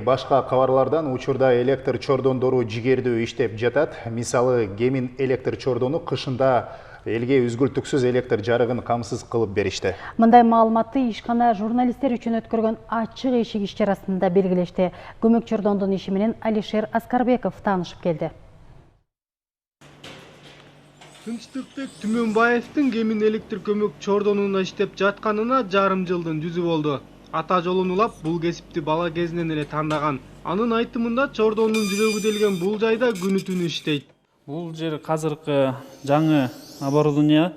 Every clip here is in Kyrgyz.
Башка кабарлардан учурда электр чордондору жигердүү иштеп жатат. Мисалы, Кемин электр чордону кышында элге үзгүлтүксүз электр жарыгын камсыз кылып беришти. Мындай маалыматты ишкана журналисттер үчүн өткөргөн ачык эшик иш-чарасында белгилешти. Көмөк чордондун иши менен Алишер Аскарбеков таанышып келди. Тынчтыкбек Түмөнбаевдин Кемин электр көмөк чордонунда иштеп жатканына жарым жылдын жүзү болду. Ата жолун улап, бул кесипти бала кезинен эле тандаган. Анын айтымында чордонун жүрөгү делген бул жайда күнү түнү иштейт. Бул жер казыркы жаңы оборудование.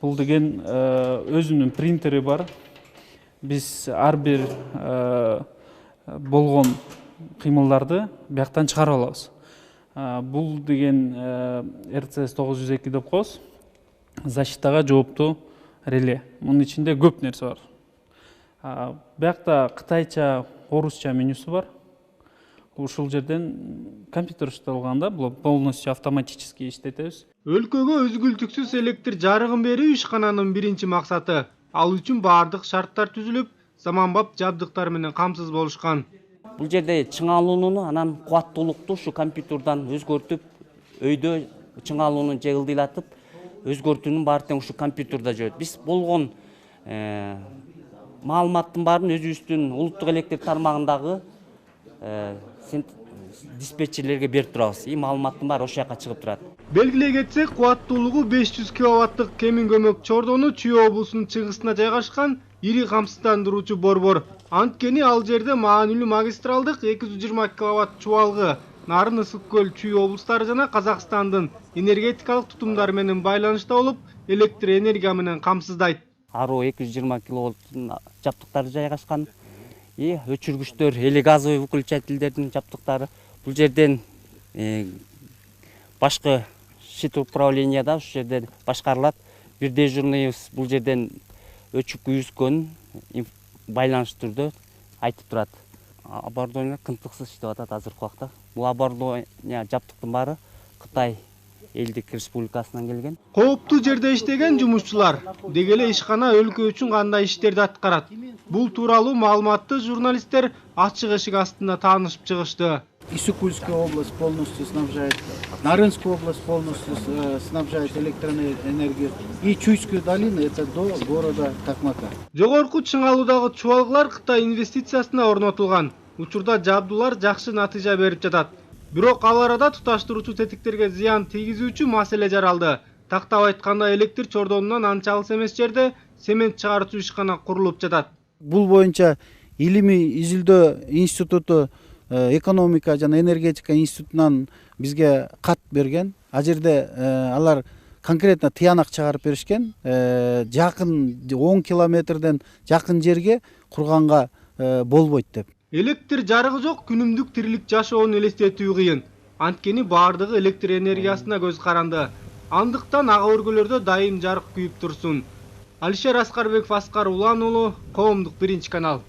Бул деген өзүнүн принтери бар. Биз ар бир болгон кыймылдарды бияктан чыгарып алабыз. Бул деген РЦС 902 деп коебуз. Защитага жооптуу реле. Мунун ичинде көп нерсе бар. Биякта кытайча, орусча менюсу бар. Ушул жерден компьютер иштелганда бул полностью автоматически иштетебиз. Өлкөгө үзгүлтүксүз электр жарыгын берүү ишкананын биринчи максаты. Ал үчүн баардык шарттар түзүлүп, заманбап жабдыктар менен камсыз болушкан. Бул жерде чыңалууну, анан кубаттуулукту ушу компьютердан өзгөртүп, өйдө чыңалууну же ылдыйлатып, өзгөртүүнүн баары тең ушу компьютерда жүрөт. Биз болгон маалыматтын баарын өзүбүздүн улуттук электр тармагындагы диспетчерлерге берип турабыз. Маалыматтын баары ошол жака чыгып турат. Белгилей кетсек, кубаттуулугу 500 киловаттык Кемин көмөк чордону Чүй облусунун чыгышына жайгашкан ири камсыздандыруучу борбор. Анткени ал жерде маанилүү магистралдык 220 киловатт чубалгы Нарын, Ысык көл, Чүй облустары жана Казакстандын энергетикалык тутумдары менен байланышта болуп, электр энергия менен камсыздайт. Ару 220 киловатттын жабдыктары жайгашкан. Өчүргүчтөр, газовый выключательдердин жабдыктары. Бул жерден башкы щит управленияда ушу жерден башкарылат. Бир дежурныйыбыз бул жерден өчүп күйүскөнүн байланыш түрдө айтып турат. Оборудование кынтыксыз иштеп атат азыркы убакта. Бул оборудование жабдыктын баары Кытай элдик республикасынан келген. Кооптуу жерде иштеген жумушчулар деги эле ишкана өлкө үчүн кандай иштерди аткарат. Бул тууралуу маалыматты журналисттер ачык эшик астында таанышып чыгышты. Иссык-Кульская область полностью снабжает, Нарынская область полностью снабжает электроэнергией. И Чуйскую долину это до города Токмака. Жогорку чыңалуудагы чубалгылар Кытай инвестициясына орнотулган. Учурда жабдуулар жакшы натыйжа берип жатат. Бирок ал арада туташтыруучу тетиктерге зыян тийгизүүчү маселе жаралды. Тактап айтканда, электр чордонунан анча алыс эмес жерде цемент чыгаруучу ишкана курулуп жатат. Бул боюнча илимий изилдөө институту, экономика жана энергетика институтунан бизге кат берген. А жерде алар конкретно тыянак чыгарып беришкен. Жакын 10 километрден жакын жерге курганга болбойт деп. Электр жарыгы жок күнүмдүк тирилик жашоону элестетүү кыйын. Анткени баардыгы электр энергиясына көз каранды. Андыктан ага өргөлөрдө дайым жарык күйүп турсун. Алишер Аскарбеков, Аскар Улан уулу, Коомдук 1 канал.